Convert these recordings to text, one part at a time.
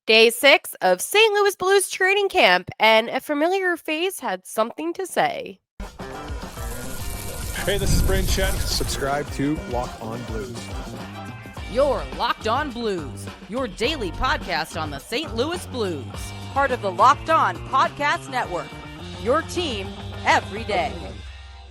Day 6 of St. Louis Blues training camp, and a familiar face had something to say. Hey, this is Brayden Chen. Subscribe to Locked On Blues. You're Locked On Blues, your daily podcast on the St. Louis Blues. Part of the Locked On Podcast Network, your team every day.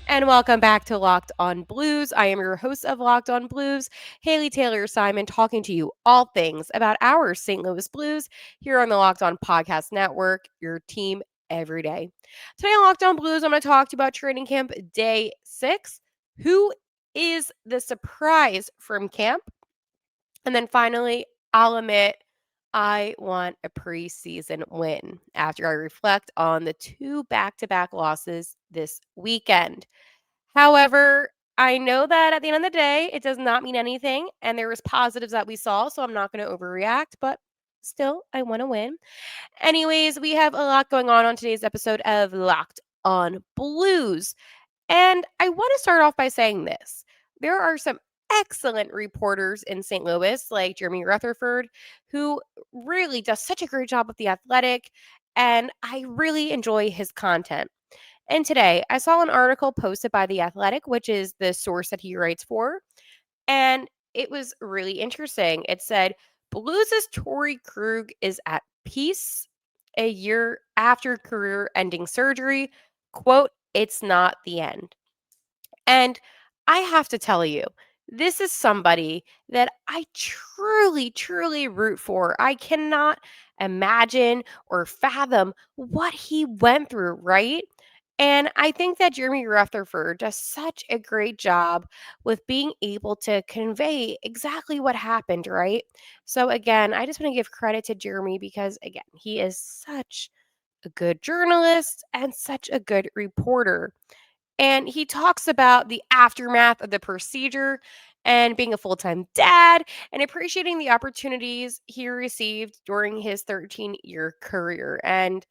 And welcome back to Locked On Blues. I am your host of Locked On Blues, Haley Taylor Simon, talking to you all things about our St. Louis Blues here on the Locked On Podcast Network, your team every day. Today on Locked On Blues, I'm going to talk to you about training camp day 6. Who is the surprise from camp? And then finally, I'll admit I want a preseason win after I reflect on the 2 back-to-back losses this weekend. However, I know that at the end of the day, it does not mean anything, and there was positives that we saw, so I'm not going to overreact, but still, I want to win. Anyways, we have a lot going on today's episode of Locked On Blues, and I want to start off by saying this. There are some excellent reporters in St. Louis, like Jeremy Rutherford, who really does such a great job with The Athletic, and I really enjoy his content. And today, I saw an article posted by The Athletic, which is the source that he writes for, and it was really interesting. It said, Blues' Tory Krug is at peace a year after career-ending surgery. Quote, it's not the end. And I have to tell you, this is somebody that I truly, truly root for. I cannot imagine or fathom what he went through, right? And I think that Jeremy Rutherford does such a great job with being able to convey exactly what happened, right? So, again, I just want to give credit to Jeremy because, again, he is such a good journalist and such a good reporter. And he talks about the aftermath of the procedure and being a full time dad and appreciating the opportunities he received during his 13-year career. And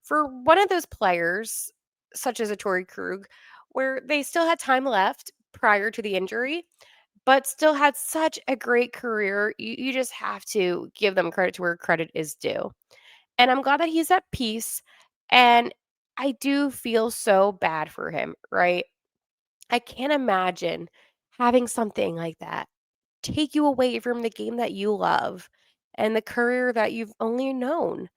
for one of those players, such as a Tory Krug, where they still had time left prior to the injury, but still had such a great career, you just have to give them credit to where credit is due. And I'm glad that he's at peace. And I do feel so bad for him, right? I can't imagine having something like that take you away from the game that you love and the career that you've only known.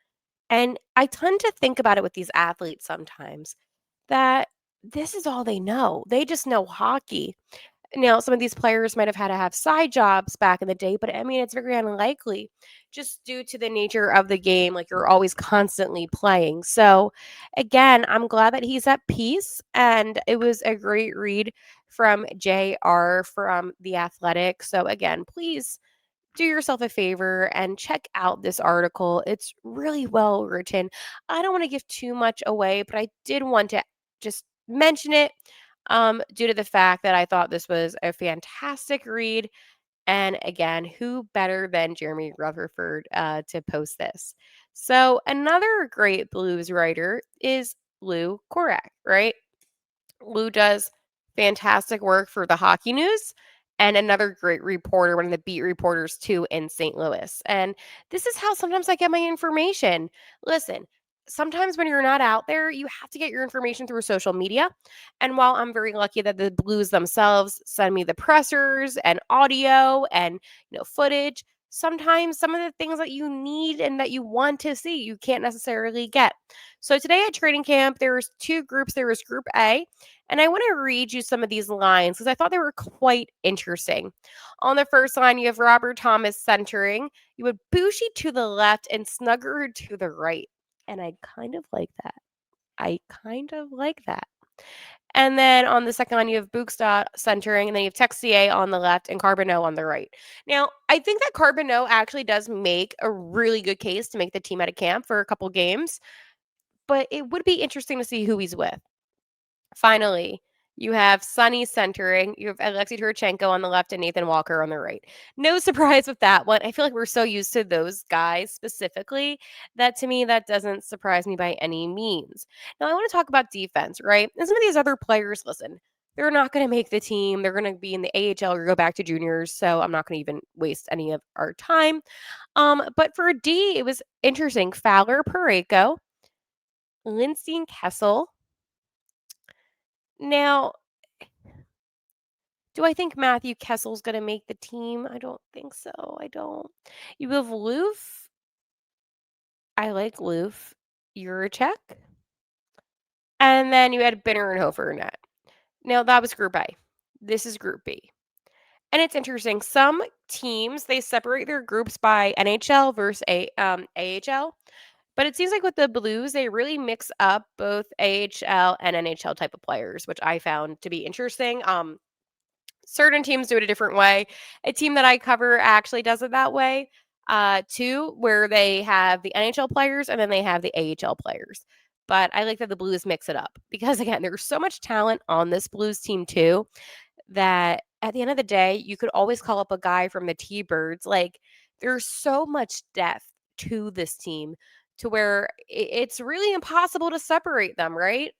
And I tend to think about it with these athletes sometimes that this is all they know. They just know hockey. Now, some of these players might have had to have side jobs back in the day, but I mean, it's very unlikely just due to the nature of the game. Like you're always constantly playing. So, again, I'm glad that he's at peace. And it was a great read from JR from The Athletic. So, again, please do yourself a favor and check out this article. It's really well written. I don't want to give too much away, but I did want to just mention it due to the fact that I thought this was a fantastic read. And again, who better than Jeremy Rutherford to post this? So, another great blues writer is Lou Korak, right? Lou does fantastic work for the Hockey News and another great reporter, one of the beat reporters too in St. Louis. And this is how sometimes I get my information. Listen, sometimes when you're not out there, you have to get your information through social media. And while I'm very lucky that the Blues themselves send me the pressers and audio and footage, sometimes some of the things that you need and that you want to see, you can't necessarily get. So today at training camp, there was 2 groups. There was Group A, and I want to read you some of these lines because I thought they were quite interesting. On the first line, you have Robert Thomas centering. You have Bushi to the left and Snugger to the right. And I kind of like that. I kind of like that. And then on the second line, you have Bookstad centering, and then you have Texier on the left and Carbonneau on the right. Now, I think that Carbonneau actually does make a really good case to make the team out of camp for a couple games, but it would be interesting to see who he's with. Finally, you have Sonny centering. You have Alexei Turchenko on the left and Nathan Walker on the right. No surprise with that one. I feel like we're so used to those guys specifically that to me, that doesn't surprise me by any means. Now, I want to talk about defense, right? And some of these other players, listen, they're not going to make the team. They're going to be in the AHL or go back to juniors. So I'm not going to even waste any of our time. But for D, it was interesting. Fowler, Parayko, Lindsay, and Kessel. Now, do I think Matthew Kessel's going to make the team? I don't think so. I don't. You have Loof. I like Loof. Juracek. And then you had Binner and Hofer in net. Now, that was Group A. This is Group B. And it's interesting. Some teams, they separate their groups by NHL versus AHL. But it seems like with the Blues, they really mix up both AHL and NHL type of players, which I found to be interesting. Certain teams do it a different way. A team that I cover actually does it that way, too, where they have the NHL players and then they have the AHL players. But I like that the Blues mix it up because, again, there's so much talent on this Blues team, too, that at the end of the day, you could always call up a guy from the T-Birds. Like, there's so much depth to this team to where it's really impossible to separate them, right?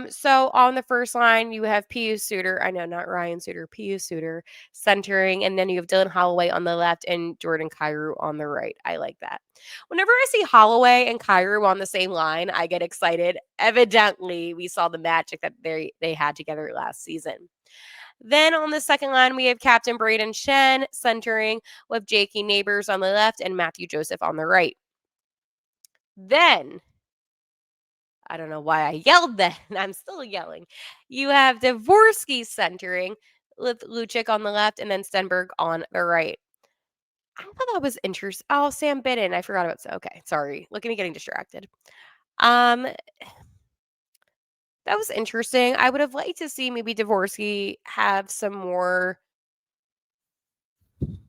So on the first line, you have Pius Suter. I know, not Ryan Suter, Pius Suter centering, and then you have Dylan Holloway on the left and Jordan Kyrou on the right. I like that. Whenever I see Holloway and Kyrou on the same line, I get excited. Evidently, we saw the magic that they had together last season. Then on the second line, we have Captain Braden Shen centering with Jakey Neighbors on the left and Matthew Joseph on the right. Then I don't know why I yelled then. I'm still yelling. You have Dvorsky centering with Lucic on the left and then Stenberg on the right. I thought that was interesting. Oh, Sam Bidden. I forgot about. Okay, sorry. Look at me getting distracted. Um, that was interesting. I would have liked to see maybe Dvorsky have some more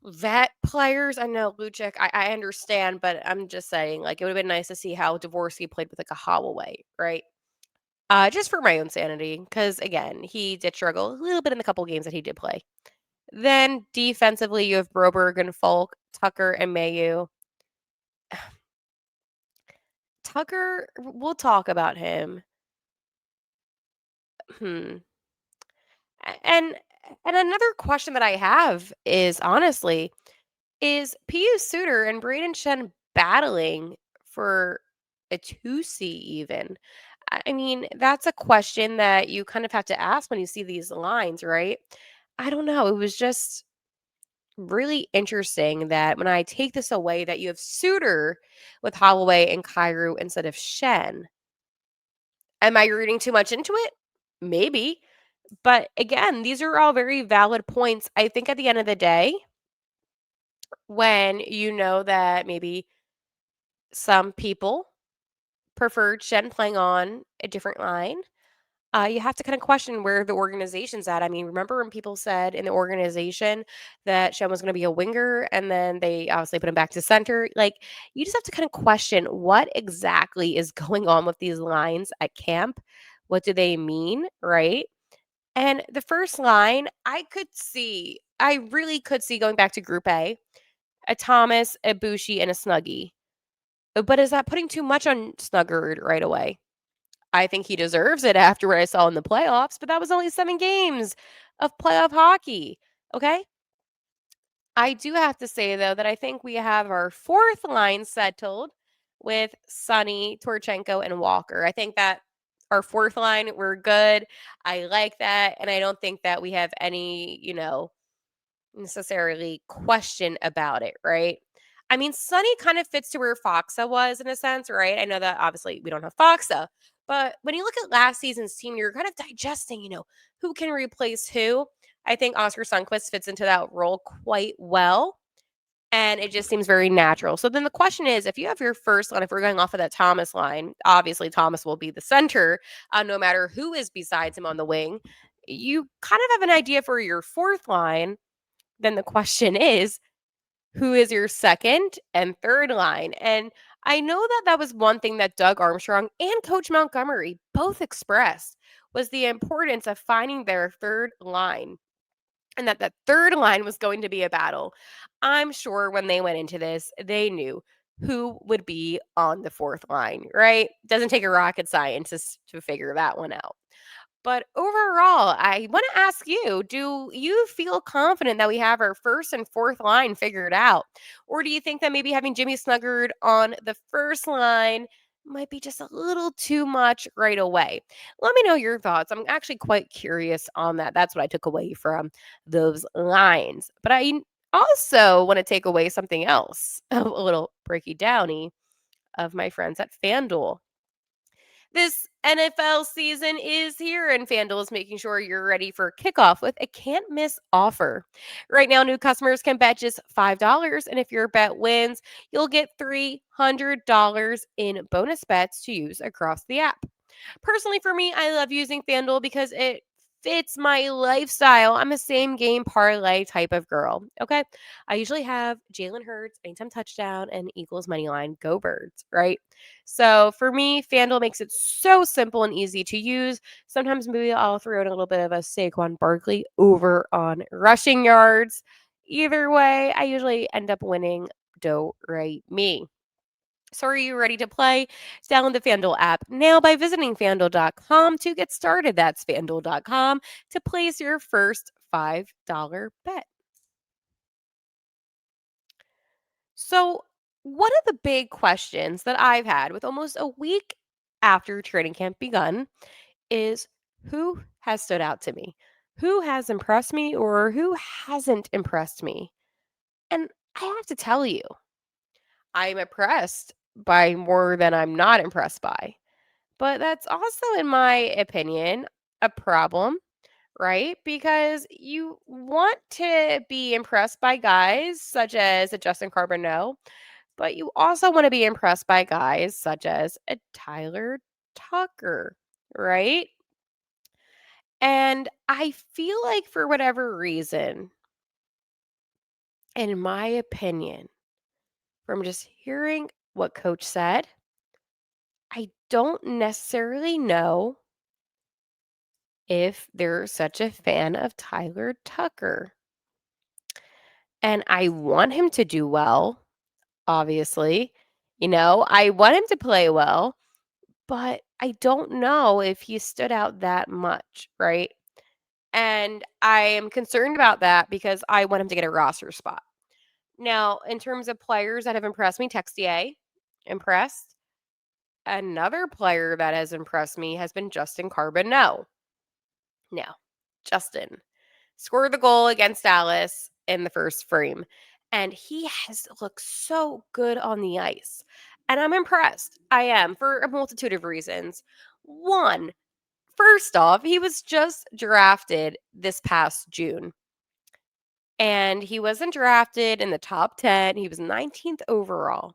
vet players. I know Lucic. I understand, but I'm just saying, like, it would have been nice to see how Dvorsky played with like a Holloway, right? Just for my own sanity, because again, he did struggle a little bit in the couple games that he did play. Then defensively, you have Broberg and Falk, Tucker and Mayu. Tucker, we'll talk about him. Hmm. And another question that I have is honestly, is Pius Suter and Braden Shen battling for a 2C even? I mean, that's a question that you kind of have to ask when you see these lines, right? I don't know. It was just really interesting that when I take this away, that you have Suter with Holloway and Kyrou instead of Shen. Am I reading too much into it? Maybe. But again, these are all very valid points. I think at the end of the day, when you know that maybe some people preferred Shen playing on a different line, you have to kind of question where the organization's at. I mean, remember when people said in the organization that Shen was going to be a winger and then they obviously put him back to center? Like, you just have to kind of question what exactly is going on with these lines at camp. What do they mean, right? And the first line, I really could see going back to Group a Thomas, a Bushi, and a Snuggie. But is that putting too much on Snugger right away? I think he deserves it after what I saw in the playoffs, but that was only 7 games of playoff hockey, okay? I do have to say, though, that I think we have our fourth line settled with Sonny, Torchenko, and Walker. I think that our fourth line, we're good. I like that, and I don't think that we have any, necessarily question about it, right? I mean, Sonny kind of fits to where Foxa was in a sense, right? I know that obviously we don't have Foxa, but when you look at last season's team, you're kind of digesting, who can replace who. I think Oscar Sundqvist fits into that role quite well. And it just seems very natural. So then the question is, if you have your first line, if we're going off of that Thomas line, obviously Thomas will be the center, no matter who is besides him on the wing. You kind of have an idea for your fourth line. Then the question is, who is your second and third line? And I know that that was one thing that Doug Armstrong and Coach Montgomery both expressed was the importance of finding their third line and that third line was going to be a battle. I'm sure when they went into this, they knew who would be on the fourth line, right? Doesn't take a rocket scientist to figure that one out. But overall, I want to ask you, do you feel confident that we have our first and fourth line figured out? Or do you think that maybe having Jimmy Snuggard on the first line might be just a little too much right away? Let me know your thoughts. I'm actually quite curious on that. That's what I took away from those lines. But I also want to take away something else, a little breaky downy of my friends at FanDuel. This NFL season is here, and FanDuel is making sure you're ready for kickoff with a can't miss offer. Right now, new customers can bet just $5, and if your bet wins, you'll get $300 in bonus bets to use across the app. Personally, for me, I love using FanDuel because it fits my lifestyle. I'm a same game parlay type of girl. Okay. I usually have Jalen Hurts, anytime touchdown, and Eagles money line. Go birds, right? So for me, FanDuel makes it so simple and easy to use. Sometimes maybe I'll throw in a little bit of a Saquon Barkley over on rushing yards. Either way, I usually end up winning. Do right me. So are you ready to play? Download the FanDuel app now by visiting fanduel.com to get started. That's fanduel.com to place your first $5 bet. So, one of the big questions that I've had with almost a week after training camp begun is who has stood out to me? Who has impressed me or who hasn't impressed me? And I have to tell you, I'm impressed by more than I'm not impressed by. But that's also, in my opinion, a problem, right? Because you want to be impressed by guys such as a Justin Carbonneau, but you also want to be impressed by guys such as a Tyler Tucker, right? And I feel like for whatever reason, in my opinion, from just hearing what coach said, I don't necessarily know if they're such a fan of Tyler Tucker. And I want him to do well, obviously. I want him to play well, but I don't know if he stood out that much, right? And I am concerned about that because I want him to get a roster spot. Now, in terms of players that have impressed me, Textier, impressed. Another player that has impressed me has been Justin Carbonneau. Now, Justin scored the goal against Dallas in the first frame, and he has looked so good on the ice. And I'm impressed. I am for a multitude of reasons. One, first off, he was just drafted this past June. And he wasn't drafted in the top 10. He was 19th overall.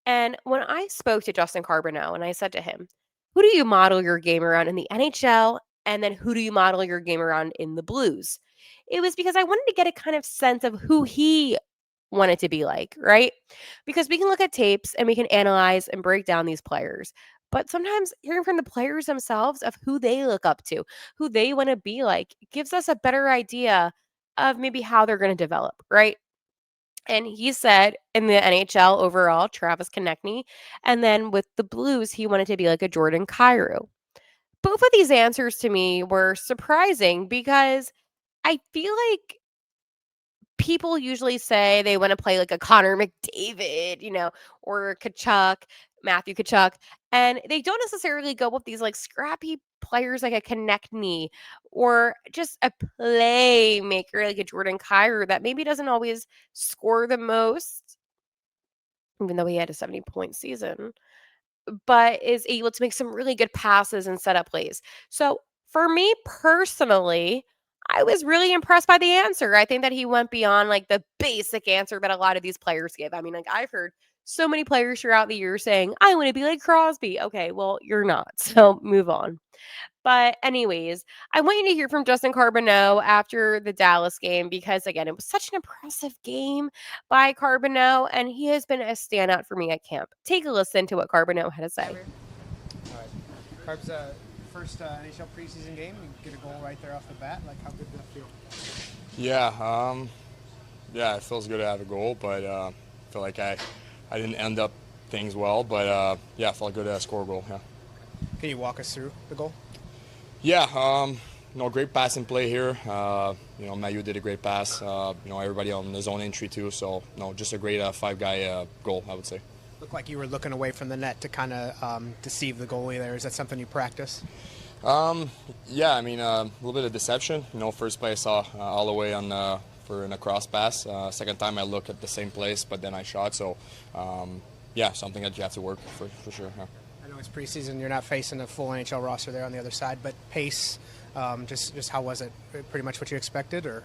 And when I spoke to Justin Carbonneau and I said to him, who do you model your game around in the NHL? And then who do you model your game around in the Blues? It was because I wanted to get a kind of sense of who he wanted to be like, right? Because we can look at tapes and we can analyze and break down these players. But sometimes hearing from the players themselves of who they look up to, who they want to be like, gives us a better idea of maybe how they're going to develop, right? And he said in the NHL overall, Travis Konechny, and then with the Blues, he wanted to be like a Jordan Kyrou. Both of these answers to me were surprising because I feel like people usually say they want to play like a Connor McDavid, or Kachuk, Matthew Kachuk, and they don't necessarily go with these like scrappy players like a Konechny or just a playmaker like a Jordan Kyrou that maybe doesn't always score the most, even though he had a 70-point season, but is able to make some really good passes and set up plays. So for me personally, I was really impressed by the answer. I think that he went beyond like the basic answer that a lot of these players give. I mean, like I've heard so many players throughout the year saying, I want to be like Crosby. Okay, well, you're not. So move on. But anyways, I want you to hear from Justin Carbonneau after the Dallas game because again, it was such an impressive game by Carbonneau, and he has been a standout for me at camp. Take a listen to what Carbonneau had to say. All right. Carb's first NHL preseason game. You get a goal right there off the bat. Like, how good did that feel? Yeah, it feels good to have a goal, but I feel like I didn't end up things well, but yeah, it felt good to score a goal. Yeah. Can you walk us through the goal? Yeah, great pass and play here. Mayu did a great pass. Everybody on the zone entry too. So, just a great five-guy goal, I would say. Looked like you were looking away from the net to kind of deceive the goalie there. Is that something you practice? Yeah, a little bit of deception. First play I saw all the way on for a cross pass. Second time I look at the same place, but then I shot. So, yeah, something that you have to work for sure. Yeah. I know it's preseason. You're not facing a full NHL roster there on the other side, but pace, just how was it? Pretty much what you expected, or?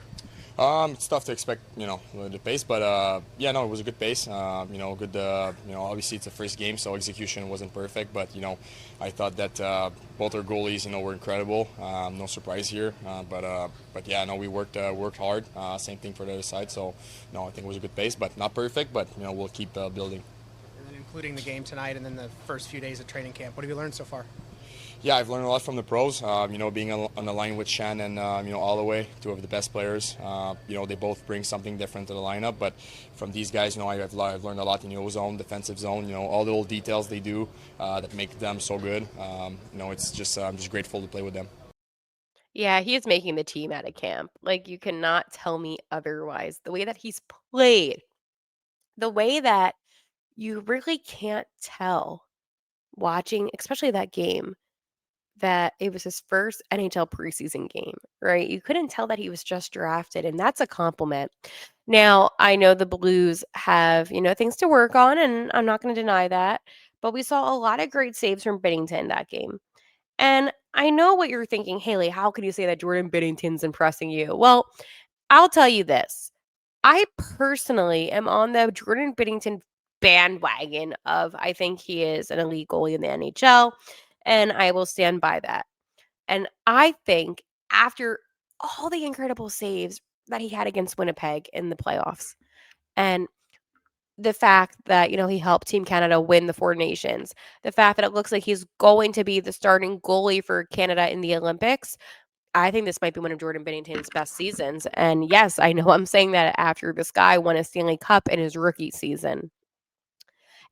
It's tough to expect, the pace, but yeah, no, it was a good pace. Good. Obviously it's the first game, so execution wasn't perfect, but I thought that both our goalies, were incredible. No surprise here, but yeah, no, we worked hard. Same thing for the other side, so no, I think it was a good pace, but not perfect, but we'll keep building. And then including the game tonight, and then the first few days of training camp, what have you learned so far? Yeah, I've learned a lot from the pros. Being on the line with Shen and all the way, two of the best players. They both bring something different to the lineup. But from these guys, I've learned a lot in zone, defensive zone. All the little details they do that make them so good. It's just I'm just grateful to play with them. Yeah, he is making the team out of camp. Like, you cannot tell me otherwise. The way that he's played, the way that you really can't tell watching, especially that game, that it was his first NHL preseason game, right? You couldn't tell that he was just drafted, and that's a compliment. Now, I know the Blues have, things to work on, and I'm not going to deny that, but we saw a lot of great saves from Binnington that game. And I know what you're thinking, Haley, how can you say that Jordan Binnington's impressing you? Well, I'll tell you this. I personally am on the Jordan Binnington bandwagon of I think he is an elite goalie in the NHL, and I will stand by that. And I think after all the incredible saves that he had against Winnipeg in the playoffs, and the fact that, he helped Team Canada win the Four Nations, the fact that it looks like he's going to be the starting goalie for Canada in the Olympics, I think this might be one of Jordan Binnington's best seasons. And yes, I know I'm saying that after this guy won a Stanley Cup in his rookie season.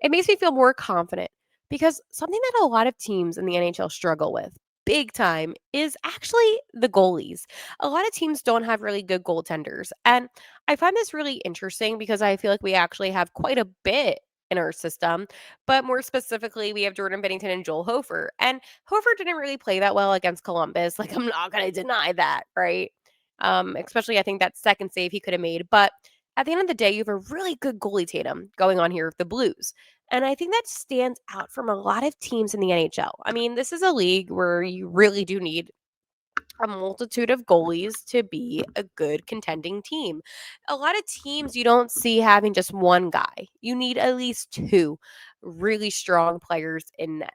It makes me feel more confident because something that a lot of teams in the NHL struggle with big time is actually the goalies. A lot of teams don't have really good goaltenders. And I find this really interesting because I feel like we actually have quite a bit in our system, but more specifically, we have Jordan Bennington and Joel Hofer. And Hofer didn't really play that well against Columbus. Like, I'm not going to deny that, right? Especially, I think that second save he could have made. But at the end of the day, you have a really good goalie tandem going on here with the Blues. And I think that stands out from a lot of teams in the NHL. I mean, this is a league where you really do need a multitude of goalies to be a good contending team. A lot of teams you don't see having just one guy. You need at least two really strong players in net.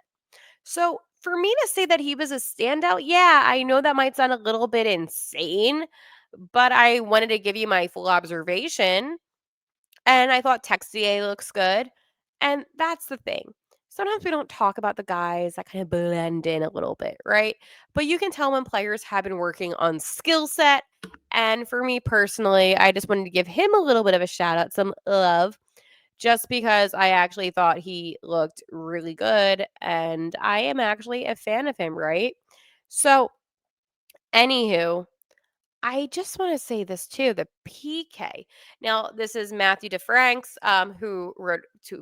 So for me to say that he was a standout, yeah, I know that might sound a little bit insane, but I wanted to give you my full observation. And I thought Texier looks good. And that's the thing. Sometimes we don't talk about the guys that kind of blend in a little bit, right? But you can tell when players have been working on skill set. And for me personally, I just wanted to give him a little bit of a shout out, some love, just because I actually thought he looked really good. And I am actually a fan of him, right? So, anywho, I just want to say this too, the PK. Now, this is Matthew DeFranks, who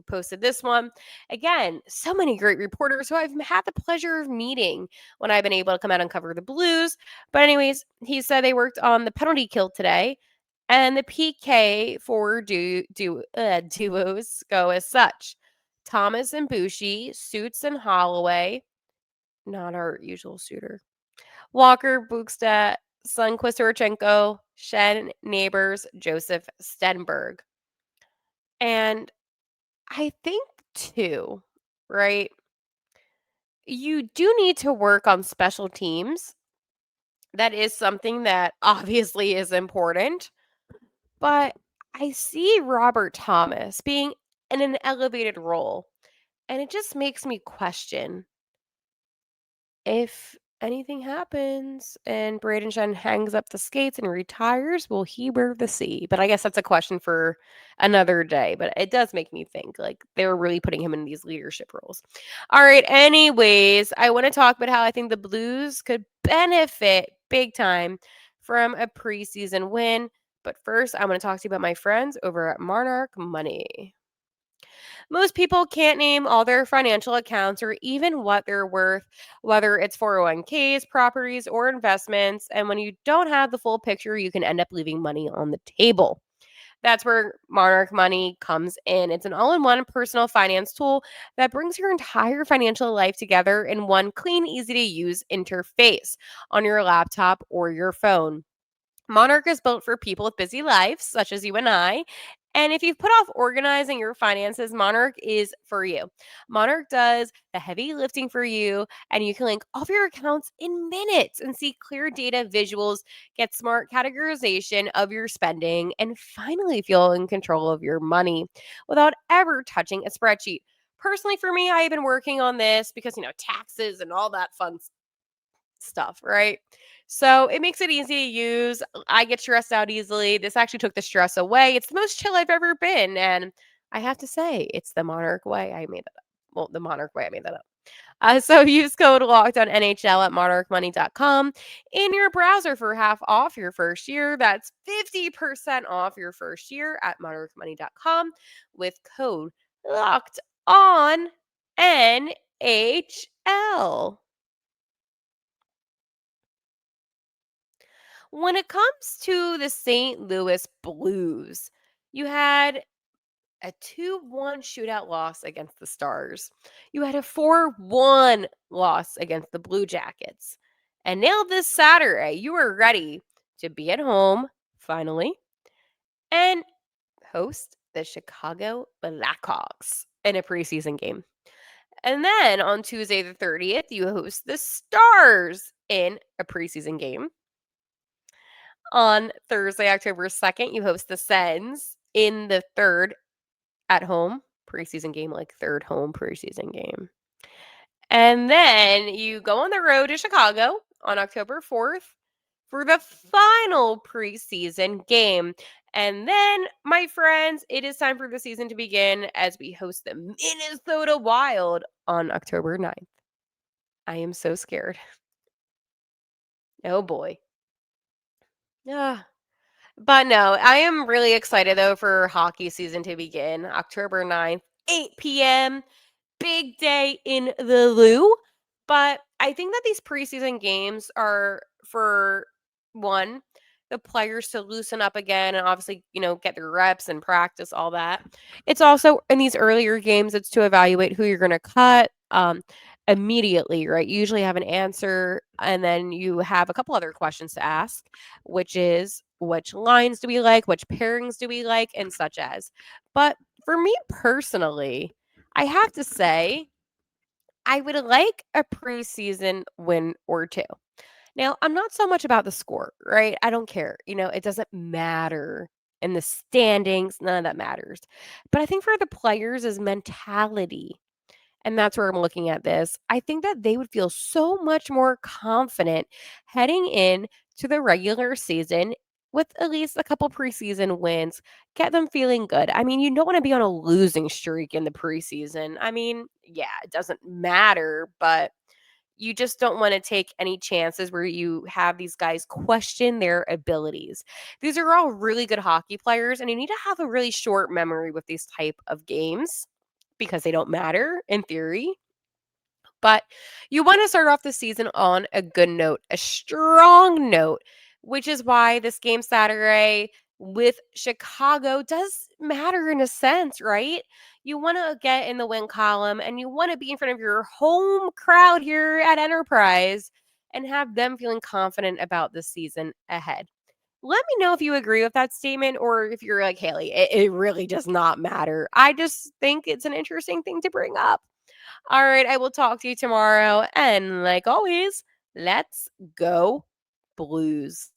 posted this one. Again, so many great reporters who I've had the pleasure of meeting when I've been able to come out and cover the Blues. But anyways, he said they worked on the penalty kill today, and the PK for duos go as such: Thomas and Bushi, Suits and Holloway, not our usual suitor. Walker, Bukstad, Sundquist Urchenko, Shen Neighbors, Joseph Stenberg. And I think too, right? You do need to work on special teams. That is something that obviously is important. But I see Robert Thomas being in an elevated role. And it just makes me question if anything happens and Braden Shen hangs up the skates and retires, will he wear the C? But I guess that's a question for another day. But it does make me think like they're really putting him in these leadership roles. All right. Anyways, I want to talk about how I think the Blues could benefit big time from a preseason win. But first, I want to talk to you about my friends over at Monarch Money. Most people can't name all their financial accounts or even what they're worth, whether it's 401ks, properties, or investments. And when you don't have the full picture, you can end up leaving money on the table. That's where Monarch Money comes in. It's an all in one personal finance tool that brings your entire financial life together in one clean, easy to use interface on your laptop or your phone. Monarch is built for people with busy lives, such as you and I. And if you've put off organizing your finances, Monarch is for you. Monarch does the heavy lifting for you, and you can link all of your accounts in minutes and see clear data visuals, get smart categorization of your spending, and finally feel in control of your money without ever touching a spreadsheet. Personally, for me, I have been working on this because, taxes and all that fun stuff, right? So it makes it easy to use. I get stressed out easily. This actually took the stress away. It's the most chill I've ever been. And I have to say, it's the Monarch way. I made that up. Well, the Monarch way, I made that up. So use code LOCKEDONNHL at monarchmoney.com in your browser for half off your first year. That's 50% off your first year at monarchmoney.com with code locked on NHL. When it comes to the St. Louis Blues, you had a 2-1 shootout loss against the Stars. You had a 4-1 loss against the Blue Jackets. And now this Saturday, you are ready to be at home, finally, and host the Chicago Blackhawks in a preseason game. And then on Tuesday the 30th, you host the Stars in a preseason game. On Thursday, October 2nd, you host the Sens in the third at home preseason game, like third home preseason game. And then you go on the road to Chicago on October 4th for the final preseason game. And then, my friends, it is time for the season to begin as we host the Minnesota Wild on October 9th. I am so scared. Oh boy. Yeah. But no, I am really excited though for hockey season to begin. October 9th, 8 p.m. Big day in the Lou. But I think that these preseason games are for one, the players to loosen up again and obviously, get their reps and practice, all that. It's also in these earlier games, it's to evaluate who you're going to cut immediately, right? You usually have an answer and then you have a couple other questions to ask, which is which lines do we like, which pairings do we like, and such as. But for me personally, I have to say, I would like a preseason win or two. Now, I'm not so much about the score, right? I don't care. It doesn't matter in the standings. None of that matters. But I think for the players is mentality. And that's where I'm looking at this. I think that they would feel so much more confident heading in to the regular season with at least a couple preseason wins, get them feeling good. I mean, you don't want to be on a losing streak in the preseason. I mean, yeah, it doesn't matter, but you just don't want to take any chances where you have these guys question their abilities. These are all really good hockey players, and you need to have a really short memory with these type of games because they don't matter in theory. But you want to start off the season on a good note, a strong note, which is why this game Saturday with Chicago does matter in a sense, right? You want to get in the win column and you want to be in front of your home crowd here at Enterprise and have them feeling confident about the season ahead. Let me know if you agree with that statement or if you're like, Haley, it really does not matter. I just think it's an interesting thing to bring up. All right, I will talk to you tomorrow. And like always, let's go Blues.